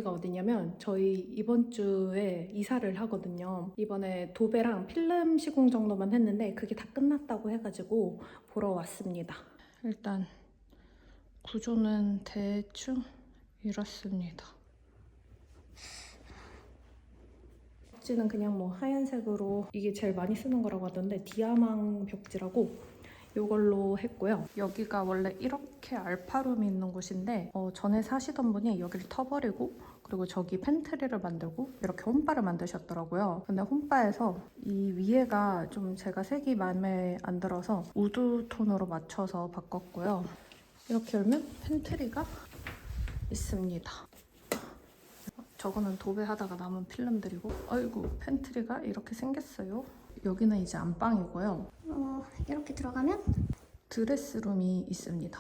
여기가 어디냐면 저희 이번 주에 이사를 하거든요. 이번에 도배랑 필름 시공 정도만 했는데 그게 다 끝났다고 해가지고 보러 왔습니다. 일단 구조는 대충 이렇습니다. 벽지는 그냥 뭐 하얀색으로 이게 제일 많이 쓰는 거라고 하던데 디아망 벽지라고 이걸로 했고요. 여기가 원래 이렇게 알파룸이 있는 곳인데 전에 사시던 분이 여기를 터버리고 그리고 저기 팬트리를 만들고 이렇게 홈바를 만드셨더라고요. 근데 홈바에서 이 위에가 좀 제가 색이 마음에 안 들어서 우드 톤으로 맞춰서 바꿨고요. 이렇게 열면 팬트리가 있습니다. 저거는 도배하다가 남은 필름들이고 아이고 팬트리가 이렇게 생겼어요. 여기는 이제 안방이고요. 이렇게 들어가면 드레스룸이 있습니다.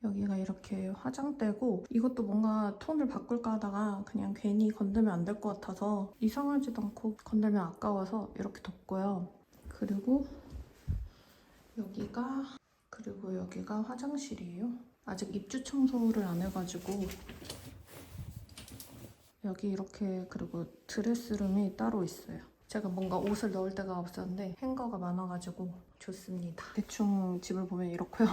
여기가 이렇게 화장대고 이것도 뭔가 톤을 바꿀까 하다가 그냥 괜히 건들면 안 될 것 같아서 이상하지도 않고 건들면 아까워서 이렇게 뒀고요. 그리고 여기가 화장실이에요. 아직 입주 청소를 안 해가지고 여기 이렇게 그리고 드레스룸이 따로 있어요. 제가 뭔가 옷을 넣을 데가 없었는데 행거가 많아가지고 좋습니다. 대충 집을 보면 이렇고요.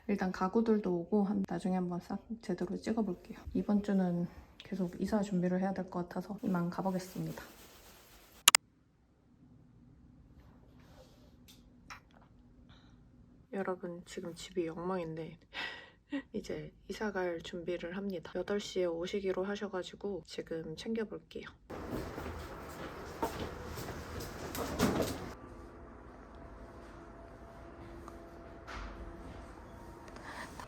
일단 가구들도 오고 나중에 한번 싹 제대로 찍어볼게요. 이번 주는 계속 이사 준비를 해야 될 것 같아서 이만 가보겠습니다. 여러분 지금 집이 엉망인데 이제 이사 갈 준비를 합니다. 8시에 오시기로 하셔가지고 지금 챙겨볼게요.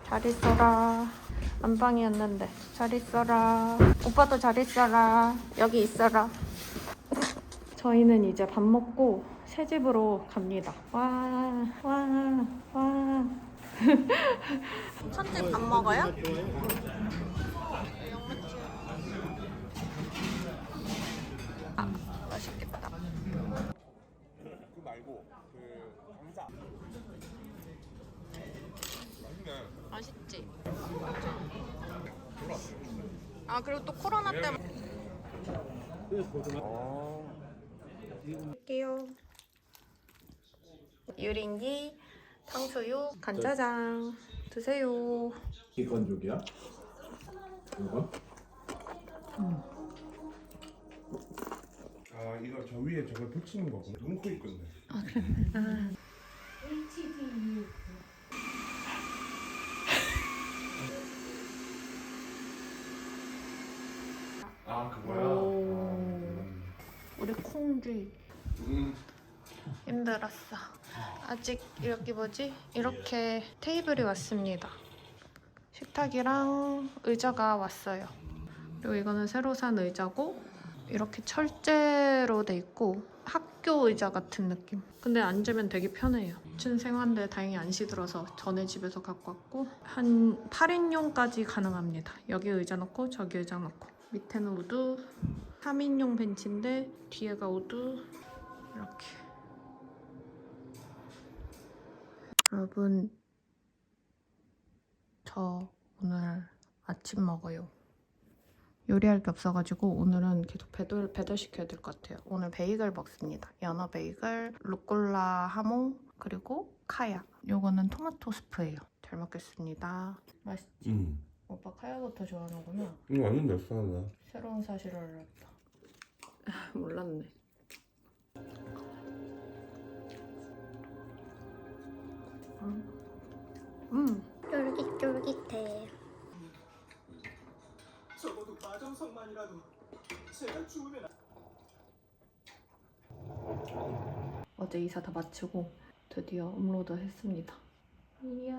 잘 있어라. 안방이었는데 잘 있어라. 오빠도 잘 있어라. 여기 있어라. 저희는 이제 밥 먹고 새 집으로 갑니다. 와. 첫째 밥 먹어요? 아, 맛있겠다. 그 말고 그 강사. 맛있지? 아 그리고 또 코로나 때문에 할게요. 유린기, 탕수육, 간짜장 드세요. 이건족이야? 이거? 아 이거 저 위에 저걸 펼치는 거구나. 눈코 있겠네. 아 그래? 아. 아 그거야? 우리 콩쥐 힘들었어. 아직 여기 뭐지? 이렇게 테이블이 왔습니다. 식탁이랑 의자가 왔어요. 그리고 이거는 새로 산 의자고 이렇게 철제로 돼 있고 학교 의자 같은 느낌. 근데 앉으면 되게 편해요. 층생활인데 다행히 안 시들어서 전에 집에서 갖고 왔고 한 8인용까지 가능합니다. 여기 의자 놓고 저기 의자 놓고 밑에는 우드 3인용 벤치인데 뒤에가 우드 이렇게. 여러분 저 오늘 아침 먹어요. 요리할 게 없어가지고 오늘은 계속 배달 시켜야 될 것 같아요. 오늘 베이글 먹습니다. 연어 베이글, 루꼴라 하몽, 그리고 카야. 요거는 토마토 스프예요. 잘 먹겠습니다. 맛있지? 오빠 카야버터 좋아하는구나. 이거 완전 내 스타일이야. 새로운 사실을 알았다. 몰랐네. 쫄깃쫄깃해. 적어도 마정석만이라도 제가 죽으면 어제 이사 다 마치고 드디어 업로드 했습니다. 이야.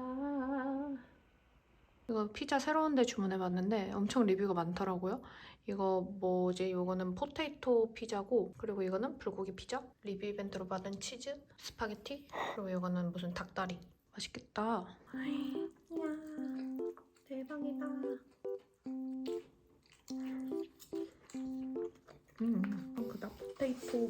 이거 피자 새로운 데 주문해봤는데 엄청 리뷰가 많더라고요. 이거 뭐지? 이거는 포테이토 피자고 그리고 이거는 불고기 피자. 리뷰 이벤트로 받은 치즈, 스파게티 그리고 이거는 무슨 닭다리. 맛있겠다. 이야 대박이다. 그다 포테이토.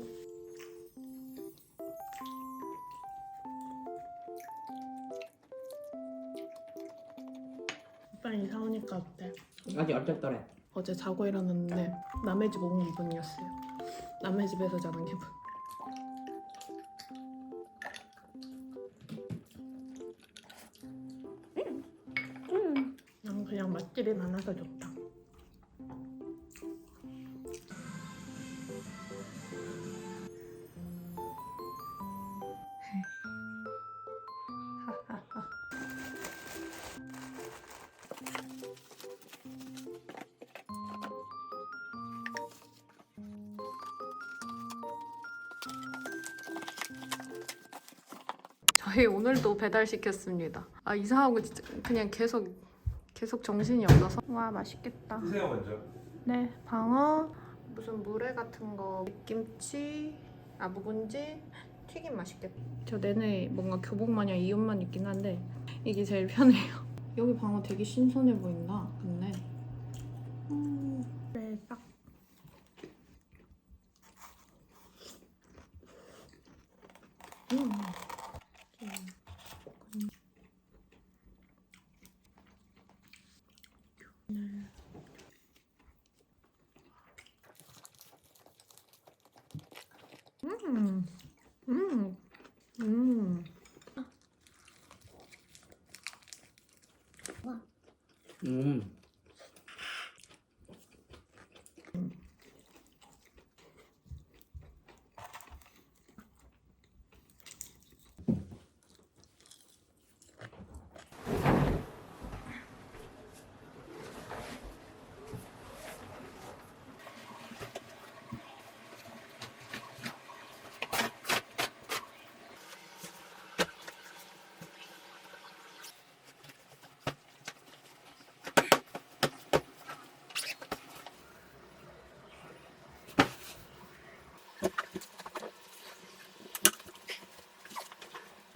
약간 이사 오니까 어때? 아직 어쩔더래. 어제 자고 일어났는데 남의 집 온 기분이었어요. 남의 집에서 자는 기분. 난 그냥 맛집이 많아서 좋다. 저희 오늘도 배달시켰습니다. 아 이상하고 진짜 그냥 계속 정신이 없어서. 와 맛있겠다. 드세요 먼저. 네, 방어, 무슨 물회 같은 거, 김치, 묵은지, 튀김 맛있겠다. 저 내내 뭔가 교복 마냥 이 옷만 입긴 한데 이게 제일 편해요. 여기 방어 되게 신선해 보인다. 근데 대박. 음. 음. 음. 음.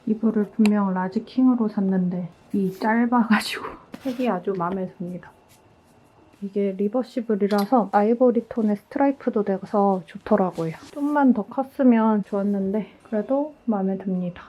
이불을 분명 라지킹으로 샀는데 이 짧아가지고 색이 아주 마음에 듭니다. 이게 리버시블이라서 아이보리 톤의 스트라이프도 돼서 좋더라고요. 좀만 더 컸으면 좋았는데 그래도 마음에 듭니다.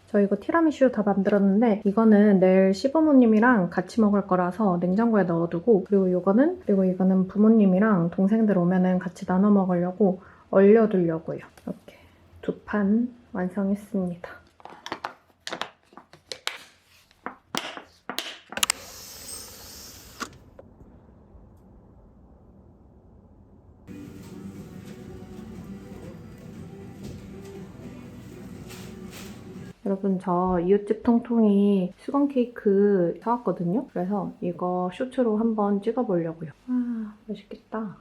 저 이거 티라미슈 다 만들었는데 이거는 내일 시부모님이랑 같이 먹을 거라서 냉장고에 넣어두고 그리고 이거는 부모님이랑 동생들 오면은 같이 나눠 먹으려고 얼려두려고요. 이렇게 2판 완성했습니다. 여러분 저 이웃집 통통이 수건 케이크 사왔거든요. 그래서 이거 쇼츠로 한번 찍어보려고요. 와 맛있겠다.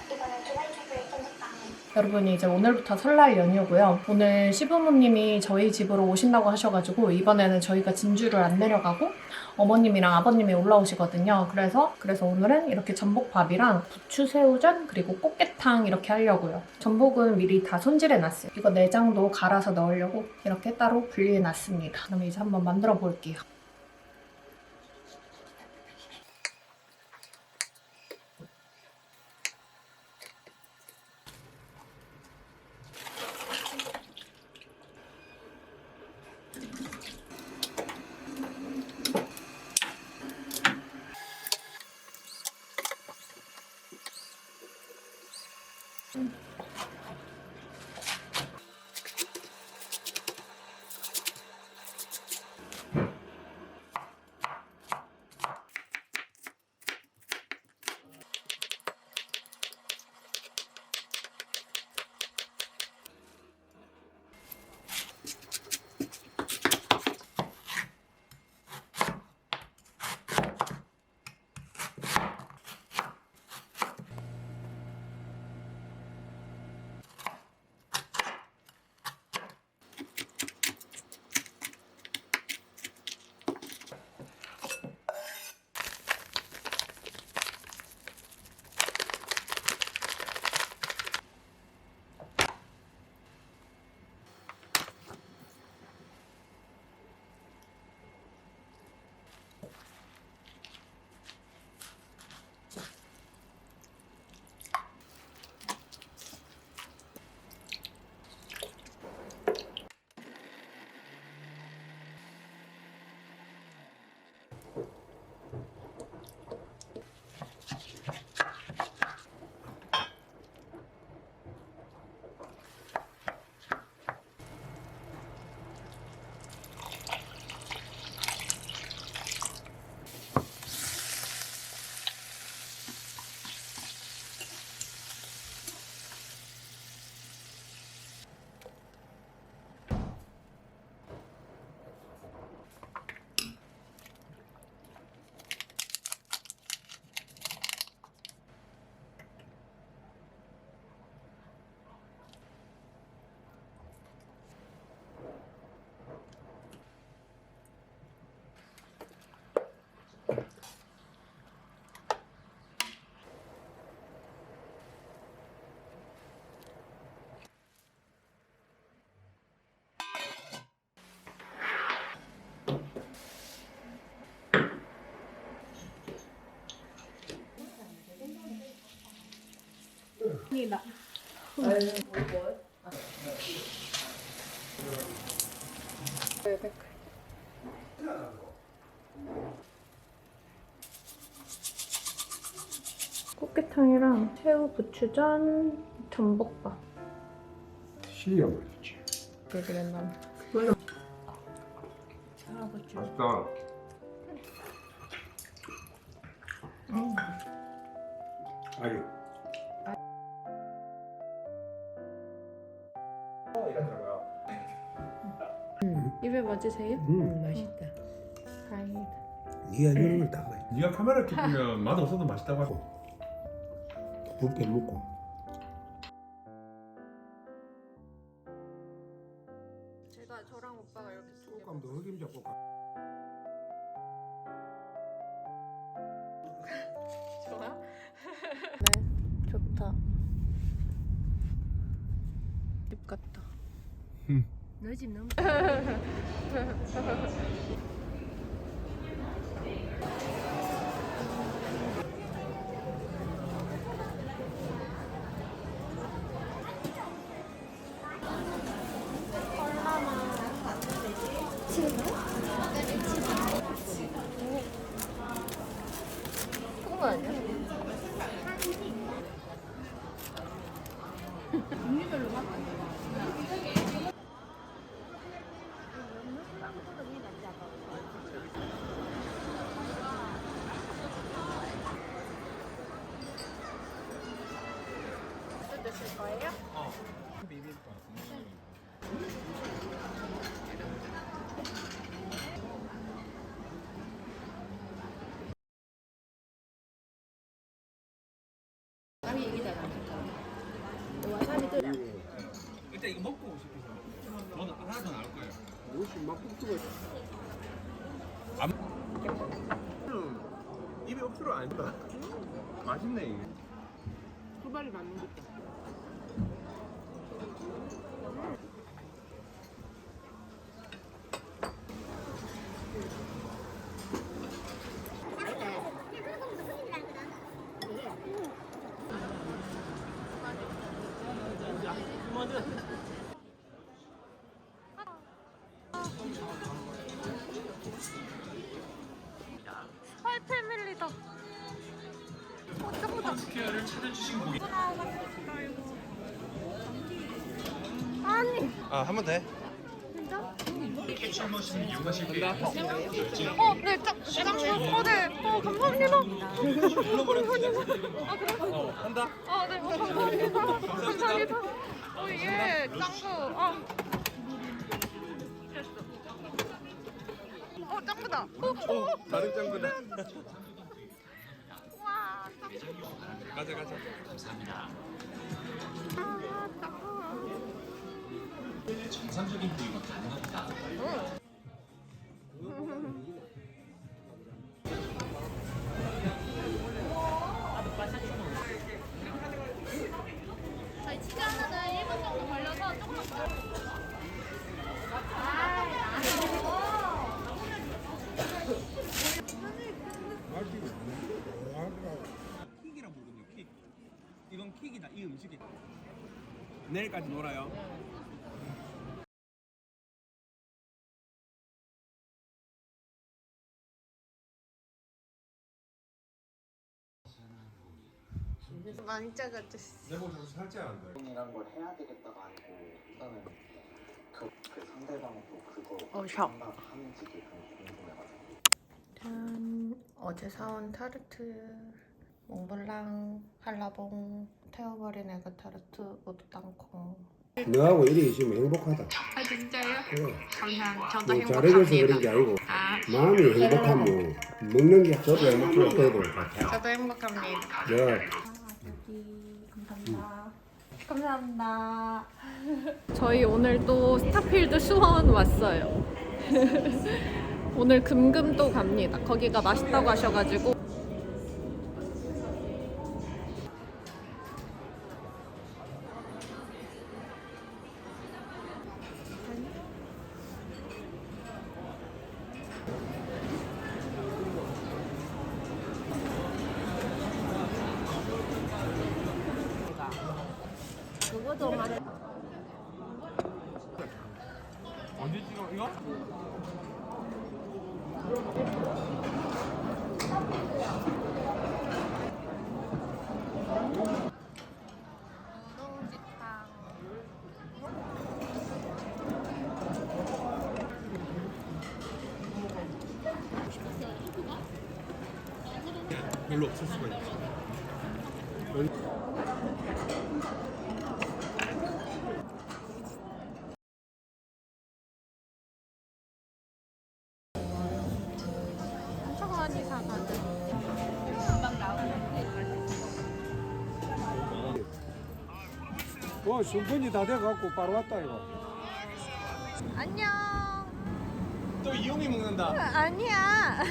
이거는 두바이 초콜릿 쫀득빵 여러분이 이제 오늘부터 설날 연휴고요. 오늘 시부모님이 저희 집으로 오신다고 하셔가지고 이번에는 저희가 진주를 안 내려가고 어머님이랑 아버님이 올라오시거든요. 그래서 오늘은 이렇게 전복밥이랑 부추새우전 그리고 꽃게탕 이렇게 하려고요. 전복은 미리 다 손질해놨어요. 이거 내장도 갈아서 넣으려고 이렇게 따로 분리해놨습니다. 그럼 이제 한번 만들어 볼게요. 니다 꽃게탕이랑 새우 부추전, 전복밥. 시야 맛있지. 그래 난. 맛있다. 아유. 입에 맞으세요? 맛있다. 다행이다. 네가 이런 걸다 먹어. 네가 카메라 켜면 맛 없어도 맛있다고 하고. 붓게 먹고. 제가 저랑 오빠가 이렇게 소감도 흑임 잡고 가. 좋아? 네, 좋다. 집 같다. 너희 집 너무 그거 아니야? 종류별로 막 입에 억수로 안 다. 맛있네 이게. 소발이 맞는 것 같아. 스파이 패밀리다. 어쩌보다. 스퀘어를 찾아주신 고객. 아니. 아 한 번 더 해. 캐치얼 머신을 이용하실 때 네, 짱, 네. 감사합니다. 한다. 네, 감사합니다. 감사합니다. 예, 짱구. 짱구다. 다른 짱구다. 와, 짱구. 가자. 감사합니다. 짱구. 정상적인 부위가 가능합니다. 저희 치즈 하나는 1분 정도 걸려서 조금만 킥이라고 부르거든요. 킥. 이건 킥이다. 이 음식이. 내일까지 놀아요. 많이 작아졌어. 내 몸 좀 살짝 안 돼. 이란 걸 해야 되겠다가 아니고 일단은 그 상대방도 그거 샵. 생각하는지도 좀 궁금해가지고. 짠. 어제 사온 타르트, 몽블랑, 한라봉, 태워버린 에그 타르트, 모두 땅콩. 너하고 이리 있으면 행복하다. 아 진짜요? 그래. 감사합니다. 저도 뭐 잘해줘서 그런 행복합니다. 게 아니고 아, 마음이 행복하면 먹는 게 저도 행복해도 되고 좋다. 저도 행복합니다. 네. 감사합니다. 감사합니다. 저희 오늘 또 스타필드 수원 왔어요. 오늘 금금 또 갑니다. 거기가 맛있다고 하셔가지고. 언제 찍어 이거? 별로 없을 수가 있어. 엄청 많이 사가지고. 순번이 다 돼갖고 바로 왔다 이거. 안녕. 또 이용이 먹는다. 아니야.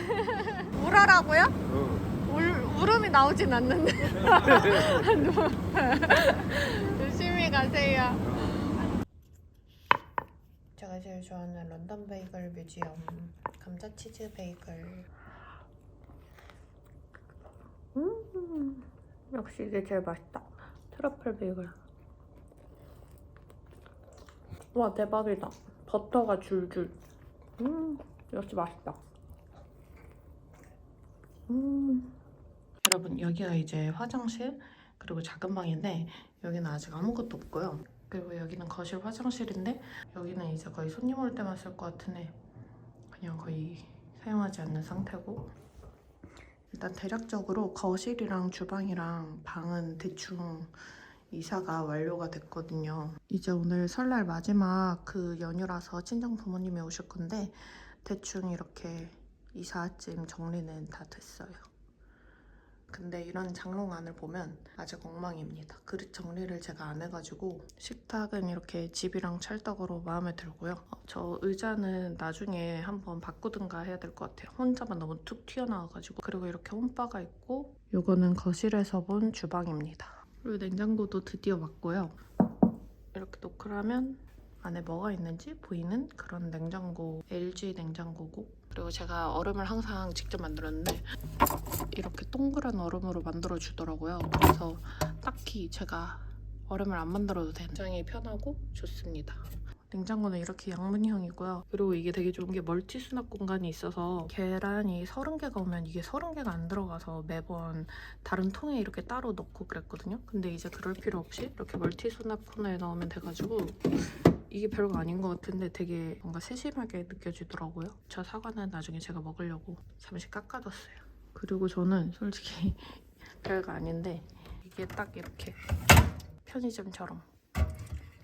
울어라고요? 울음이 나오진 않는데. 조심히 가세요. 제가 제일 좋아하는 런던 베이글 뮤지엄 감자치즈 베이글. 역시 이게 제일 맛있다. 트러플 베이글. 와 대박이다. 버터가 줄줄. 역시 맛있다. 여러분 여기가 이제 화장실 그리고 작은 방인데 여기는 아직 아무것도 없고요. 그리고 여기는 거실 화장실인데 여기는 이제 거의 손님 올 때만 쓸 것 같으네. 그냥 거의 사용하지 않는 상태고. 일단 대략적으로 거실이랑 주방이랑 방은 대충 이사가 완료가 됐거든요. 이제 오늘 설날 마지막 그 연휴라서 친정 부모님이 오실 건데 대충 이렇게 이삿짐 정리는 다 됐어요. 근데 이런 장롱안을 보면 아직 엉망입니다. 그릇 정리를 제가 안 해가지고 식탁은 이렇게 집이랑 찰떡으로 마음에 들고요. 저 의자는 나중에 한번 바꾸든가 해야 될 것 같아요. 혼자만 너무 툭 튀어나와가지고. 그리고 이렇게 홈바가 있고 요거는 거실에서 본 주방입니다. 그리고 냉장고도 드디어 왔고요. 이렇게 노크하면 안에 뭐가 있는지 보이는 그런 냉장고, LG 냉장고고. 그리고 제가 얼음을 항상 직접 만들었는데 이렇게 동그란 얼음으로 만들어 주더라고요. 그래서 딱히 제가 얼음을 안 만들어도 되는 굉장히 편하고 좋습니다. 냉장고는 이렇게 양문형이고요. 그리고 이게 되게 좋은 게 멀티 수납 공간이 있어서 계란이 30개가 오면 이게 30개가 안 들어가서 매번 다른 통에 이렇게 따로 넣고 그랬거든요. 근데 이제 그럴 필요 없이 이렇게 멀티 수납 코너에 넣으면 돼가지고 이게 별거 아닌 것 같은데 되게 뭔가 세심하게 느껴지더라고요. 저 사과는 나중에 제가 먹으려고 잠시 깎아뒀어요. 그리고 저는 솔직히 별거 아닌데 이게 딱 이렇게 편의점처럼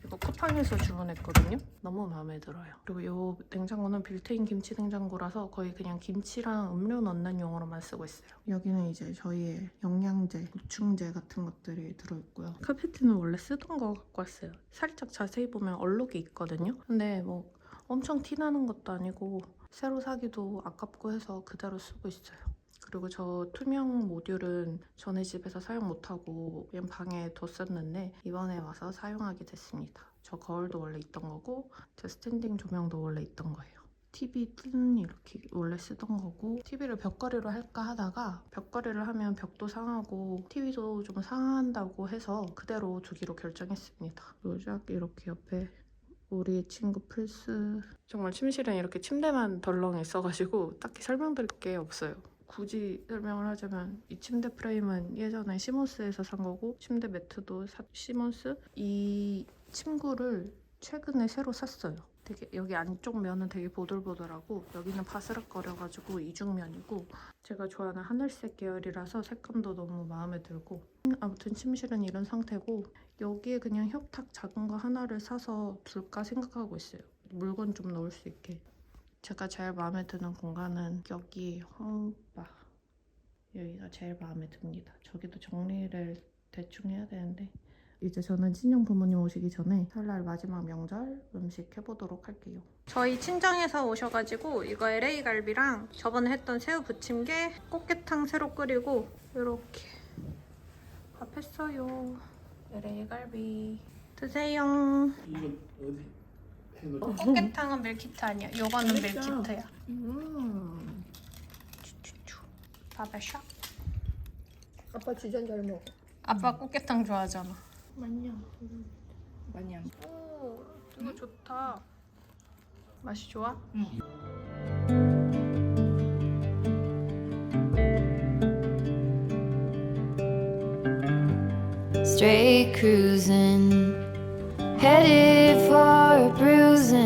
이거 쿠팡에서 주문했거든요. 너무 마음에 들어요. 그리고 이 냉장고는 빌트인 김치 냉장고라서 거의 그냥 김치랑 음료 넣는 용으로만 쓰고 있어요. 여기는 이제 저희의 영양제, 보충제 같은 것들이 들어있고요. 카페트는 원래 쓰던 거 갖고 왔어요. 살짝 자세히 보면 얼룩이 있거든요. 근데 뭐 엄청 티나는 것도 아니고 새로 사기도 아깝고 해서 그대로 쓰고 있어요. 그리고 저 투명 모듈은 전에 집에서 사용 못하고 그냥 방에 뒀었는데 이번에 와서 사용하게 됐습니다. 저 거울도 원래 있던 거고 저 스탠딩 조명도 원래 있던 거예요. TV는 이렇게 원래 쓰던 거고 TV를 벽걸이로 할까 하다가 벽걸이를 하면 벽도 상하고 TV도 좀 상한다고 해서 그대로 두기로 결정했습니다. 그리고 쫙 이렇게 옆에 우리 친구 플스 정말 침실엔 이렇게 침대만 덜렁 있어가지고 딱히 설명드릴 게 없어요. 굳이 설명을 하자면 이 침대 프레임은 예전에 시몬스에서 산 거고 침대 매트도 시몬스. 이 침구를 최근에 새로 샀어요. 되게 여기 안쪽 면은 되게 보들보들하고 여기는 바스락거려가지고 이중면이고 제가 좋아하는 하늘색 계열이라서 색감도 너무 마음에 들고 아무튼 침실은 이런 상태고 여기에 그냥 협탁 작은 거 하나를 사서 둘까 생각하고 있어요. 물건 좀 넣을 수 있게. 제가 제일 마음에 드는 공간은 여기 홈바. 여기가 제일 마음에 듭니다. 저기도 정리를 대충 해야 되는데 이제 저는 친정 부모님 오시기 전에 설날 마지막 명절 음식 해보도록 할게요. 저희 친정에서 오셔가지고 이거 LA 갈비랑 저번에 했던 새우 부침개, 꽃게탕 새로 끓이고 이렇게 밥 했어요. LA 갈비 드세요. 이건 어디 해놓? 꽃게탕은 밀키트 아니야. 요거는 밀키트야. 바베샵. 아빠 주전 잘 먹어. 아빠 꽃게탕 좋아하잖아. 많이 안. 오, 이거 좋다. 맛이 좋아? Straight cruising, headed for a bruising,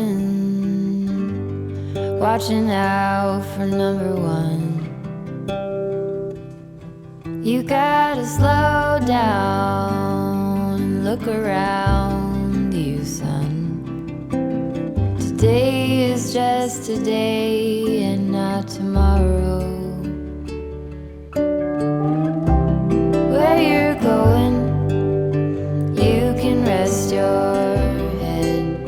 watching out for number one. You gotta slow down and look around you, son. Today is just today and not tomorrow. Where you're going, you can rest your head.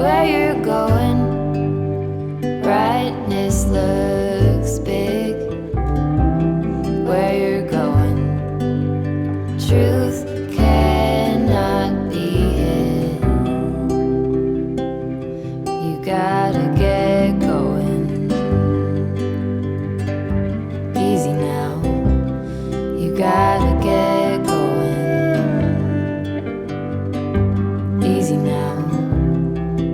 Where you're going, brightness looks big. Where you're going, truth cannot be hid. You gotta get going. Easy now, you gotta get